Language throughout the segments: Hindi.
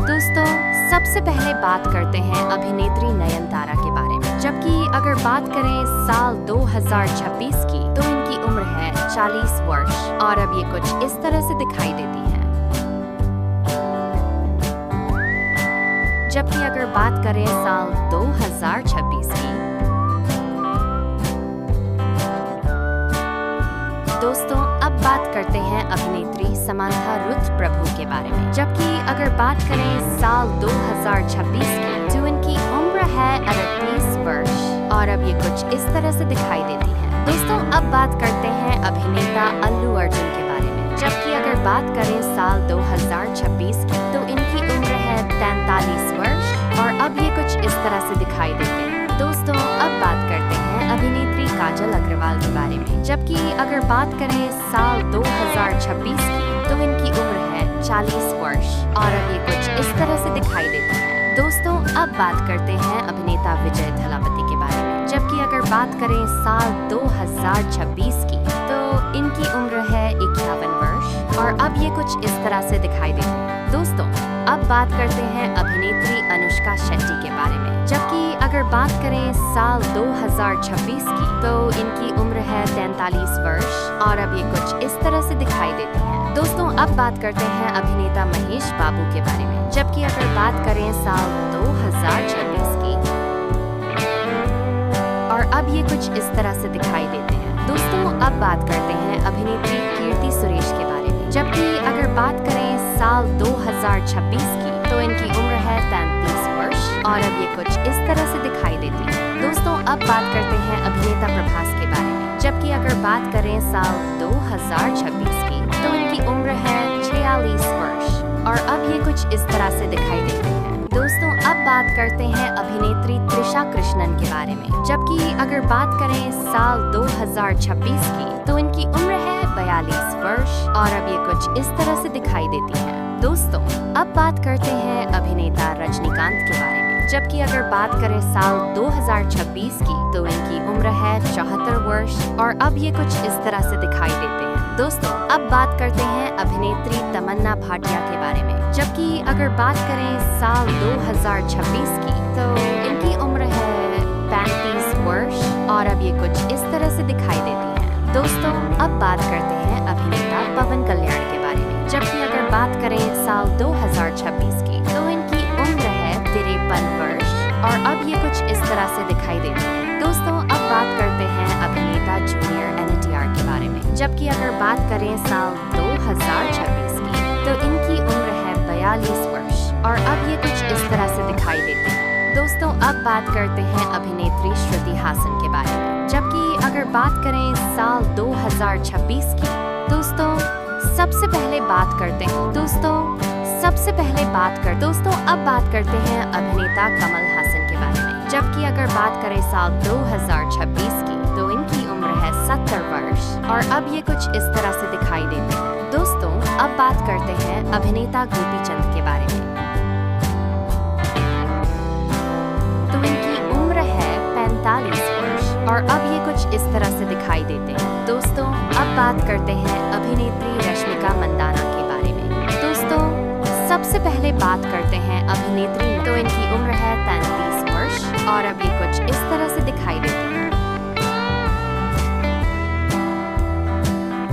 दोस्तों, सबसे पहले बात करते हैं अभिनेत्री नयनतारा के बारे में। जबकि अगर बात करें साल 2026 की, तो इनकी उम्र है 40 वर्ष और अब ये कुछ इस तरह से दिखाई देती हैं। जबकि अगर बात करें साल 2026 की, दोस्तों अब बात करते हैं अभिनेत्री समांथा रुथ प्रभु के बारे में। जबकि अगर बात करें साल 2026 की, तो इनकी उम्र है 38 वर्ष और अब ये कुछ इस तरह से दिखाई देती है। दोस्तों अब बात करते हैं अभिनेता अल्लू अर्जुन के बारे में। जबकि अगर बात करें साल 2026 की, तो इनकी उम्र है 43 वर्ष और अब ये कुछ इस तरह से दिखाई देते हैं। दोस्तों अब बात करते हैं अभिनेत्री काजल अग्रवाल के बारे में। जबकि अगर बात करें साल 2026 की, तो इनकी उम्र है 40 वर्ष और अब ये कुछ इस तरह से दिखाई देती है। दोस्तों अब बात करते हैं अभिनेता विजय थलापति के बारे में। जबकि अगर बात करें साल 2026 की, तो इनकी उम्र है 51 वर्ष और अब ये कुछ इस तरह से दिखाई देती है। दोस्तों अब बात करते हैं अभिनेत्री अनुष्का शेट्टी के बारे में। जबकि अगर बात करें साल 2026 की, तो इनकी उम्र है 43 वर्ष और अब ये कुछ इस तरह से दिखाई देती है। दोस्तों अब बात करते हैं अभिनेता महेश बाबू के बारे में। जबकि अगर बात करें साल 2026 की, और अब ये कुछ इस तरह से दिखाई देते हैं। दोस्तों अब बात करते हैं अभिनेत्री कीर्ति सुरेश के बारे में। जबकि अगर बात करें साल 2026 की, तो इनकी उम्र है 33 वर्ष और अब ये कुछ इस तरह से दिखाई देती है। दोस्तों अब बात करते हैं अभिनेता प्रभास के बारे में। जबकि अगर बात करें साल 2026 की, तो इनकी उम्र है 46 वर्ष और अब ये कुछ इस तरह से दिखाई देती है। दोस्तों अब बात करते हैं अभिनेत्री त्रिशा कृष्णन के बारे में। जबकि अगर बात करें साल 2026 की, तो इनकी उम्र है 42 वर्ष और अब ये कुछ इस तरह से दिखाई देती है। दोस्तों अब बात करते हैं अभिनेता रजनीकांत के बारे में। जबकि अगर बात करें साल 2026 की, तो इनकी उम्र है 74 वर्ष और अब ये कुछ इस तरह से दिखाई देते हैं। दोस्तों अब बात करते हैं अभिनेत्री तमन्ना भाटिया के बारे में। जबकि अगर बात करें साल 2026 की, तो इनकी उम्र है 35 वर्ष और अब ये कुछ इस तरह से दिखाई देती है। दोस्तों अब बात करते हैं अभिनेता पवन कल्याण के बारे में। जबकि अगर बात करें साल 2026 की, तो इनकी उम्र है 53 वर्ष और अब ये कुछ इस तरह से दिखाई देती है। दोस्तों अब बात करते हैं अभिनेता जूनियर एनटीआर के बारे में। जबकि अगर बात करें साल 2026 की, तो इनकी उम्र है 42 वर्ष और अब ये कुछ इस तरह से दिखाई देती है। दोस्तों अब बात करते हैं अभिनेत्री श्रुति हासन के बारे में। जबकि अगर बात करें साल 2026 की, दोस्तों सबसे पहले बात करते हैं दोस्तों अब बात करते हैं अभिनेता कमल हासन के बारे में। जबकि अगर बात करें साल 2026 की, तो इनकी उम्र है 70 वर्ष और अब ये कुछ इस तरह से दिखाई देते हैं। दोस्तों अब बात करते हैं अभिनेता गोपी चंद के बारे में। तो इनकी उम्र है 45 वर्ष और अब ये कुछ इस तरह से दिखाई देते हैं। दोस्तों अब बात करते हैं अभिनेत्री रश्मिका मंदाना के बारे में। दोस्तों सबसे पहले बात करते हैं अभिनेत्री, तो इनकी उम्र है 33 वर्ष और अब ये कुछ इस तरह से दिखाई देती है।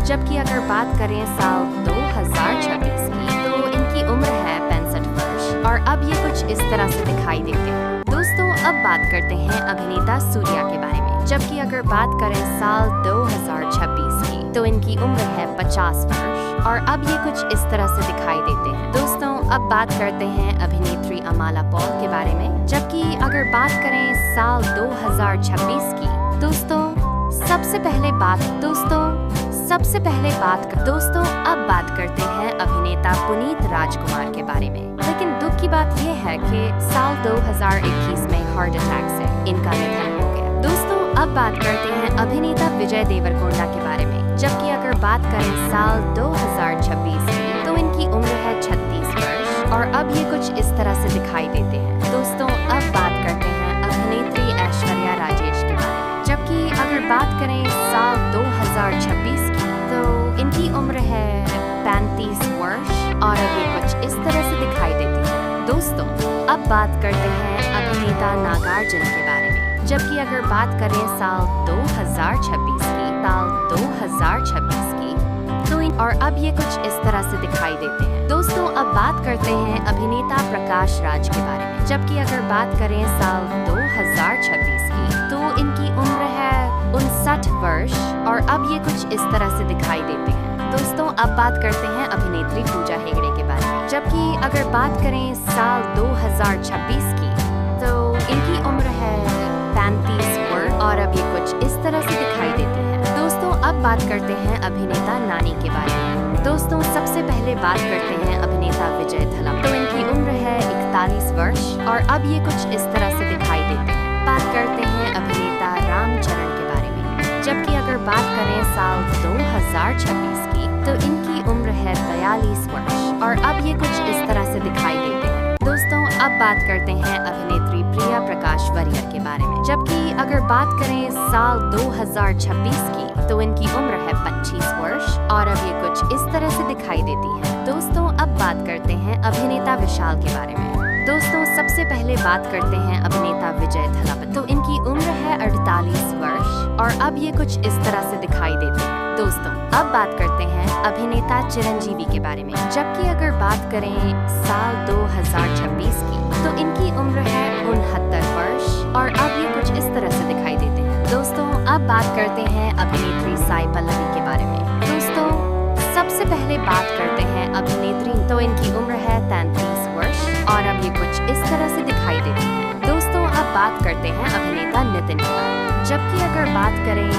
जबकि अगर बात करें साल 2026 की, तो इनकी उम्र है 65 वर्ष और अब ये कुछ इस तरह से दिखाई देते हैं। दोस्तों अब बात करते हैं अभिनेता सूर्या के बारे में। जबकि अगर बात करें साल 2026 की, तो इनकी उम्र है 50 वर्ष और अब ये कुछ इस तरह से दिखाई देते हैं। दोस्तों अब बात करते हैं अभिनेत्री अमाला पॉल के बारे में। जबकि अगर बात करें साल 2026 की, दोस्तों अब बात करते हैं अभिनेता पुनीत राजकुमार के बारे में। लेकिन दुख की बात यह है कि साल 2021 में हार्ट अटैक से इनका निधन हो गया। दोस्तों अब बात करते हैं अभिनेता विजय देवरकोंडा के बारे में। जबकि अगर बात करें साल 2026 की, तो इनकी उम्र है 36 वर्ष और अब ये कुछ इस तरह से दिखाई देते हैं। दोस्तों अब बात करते हैं अभिनेत्री ऐश्वर्या राजेश के बारे में। जबकि अगर बात करें साल 2026 की, तो इनकी उम्र है 35 वर्ष और अब ये कुछ इस तरह से दिखाई देती है। दोस्तों, अब बात करते हैं अभिनेता नागार्जुन के बारे में। जबकि अगर बात करें साल 2026 की, और अब ये कुछ इस तरह से दिखाई देते हैं। दोस्तों, अब बात करते हैं अभिनेता प्रकाश राज के बारे में। जबकि अगर बात करें साल 2026 की, तो इनकी उम्र है 59 वर्ष और अब ये कुछ इस तरह से दिखाई देते हैं। दोस्तों, अब बात करते हैं अभिनेत्री पूजा हेगड़े के बारे में। जबकि अगर बात करें साल 2026 की, तो इनकी उम्र है 35 वर्ष और अब ये कुछ इस तरह से दिखाई देती है। दोस्तों, अब बात करते हैं अभिनेता नानी के बारे में। दोस्तों, सबसे पहले बात करते हैं अभिनेता विजय थलम। तो इनकी उम्र है 41 वर्ष और अब ये कुछ इस तरह से दिखाई देते हैं। बात करते हैं अभिनेता रामचरण के बारे में। जबकि अगर बात करें साल 2026 की, तो इनकी उम्र है 42 वर्ष और अब ये कुछ इस तरह से दिखाई देते हैं। दोस्तों, अब बात करते हैं अभिनेत्री प्रिया प्रकाश वारियर के बारे में। जबकि अगर बात करें साल 2026 की, तो इनकी उम्र है 25 वर्ष और अब ये कुछ इस तरह से दिखाई देती है। दोस्तों, अब बात करते हैं अभिनेता विशाल के बारे में। दोस्तों, सबसे पहले बात करते हैं अभिनेता विजय थलापति। तो इनकी उम्र है 48 वर्ष और अब ये कुछ इस तरह से दिखाई देते हैं। दोस्तों, अब बात करते हैं अभिनेता चिरंजीवी के बारे में। जबकि अगर बात करें साल 2026 की, तो इनकी उम्र है 69 वर्ष और अब ये कुछ इस तरह से दिखाई देते हैं। दोस्तों, अब बात करते हैं अभिनेत्री साई पल्लवी के बारे में। दोस्तों, सबसे पहले बात करते हैं अभिनेत्री। तो इनकी उम्र है 33 वर्ष और अब ये कुछ इस तरह से दिखाई देती है। दोस्तों, अब बात करते हैं अभिनेता नितिन के बारे में। जबकि अगर बात करें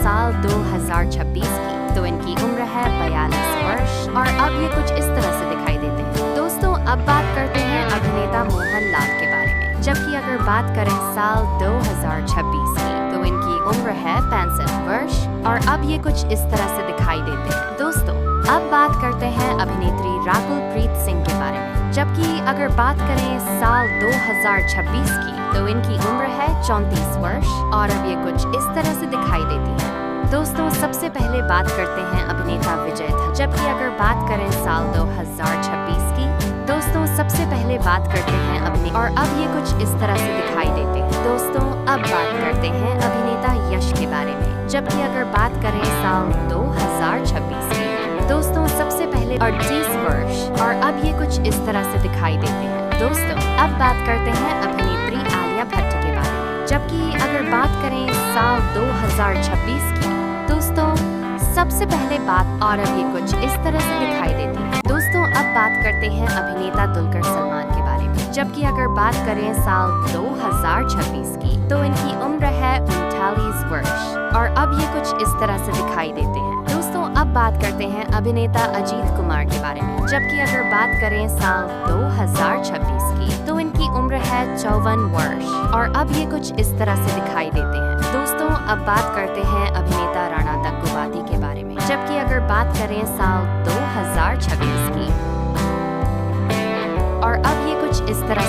साल 2026 की, तो इनकी उम्र है 42 वर्ष और अब ये कुछ इस तरह से दिखाई देते हैं। दोस्तों, अब बात करते हैं अभिनेता मोहन लाल के बारे में। जबकि अगर बात करें साल 2026 की, तो इनकी उम्र है 65 वर्ष और अब ये कुछ इस तरह से दिखाई देते हैं। दोस्तों, अब बात करते हैं अभिनेत्री राकुल प्रीत सिंह के बारे में। जबकि अगर बात करें साल 2026 की, तो इनकी उम्र है 34 वर्ष और अब ये कुछ इस तरह से दिखाई देती है। दोस्तों, सबसे पहले बात करते हैं अभिनेता विजय थलम। जबकि अगर बात करें साल 2026 की, दोस्तों सबसे पहले बात करते हैं और अब ये कुछ इस तरह से दिखाई देते हैं। दोस्तों, अब बात करते हैं अभिनेता यश के बारे में। जबकि अगर बात करें साल 2026 की, दोस्तों सबसे पहले 38 वर्ष और अब ये कुछ इस तरह से दिखाई देते हैं। दोस्तों, अब बात करते हैं अभिनेत्री आलिया भट्ट के बारे में। जबकि अगर बात करें साल 2026 की, दोस्तों सबसे पहले बात और अब ये कुछ इस तरह से दिखाई देती है। दोस्तों, अब बात करते हैं अभिनेता दुलकर सलमान के बारे में। जबकि अगर बात करें साल 2026 की, तो इनकी उम्र है 39 वर्ष और अब ये कुछ इस तरह से दिखाई देते हैं। दोस्तों, अब बात करते हैं अभिनेता अजीत कुमार के बारे में। जबकि अगर बात करें साल 2026 की, तो इनकी उम्र है 54 वर्ष और अब ये कुछ इस तरह से दिखाई देते हैं। दोस्तों, अब बात करते हैं अभिनेता राणा दग्गुबाती के बारे में। जबकि अगर बात करें साल 2026 की, और अब ये कुछ इस तरह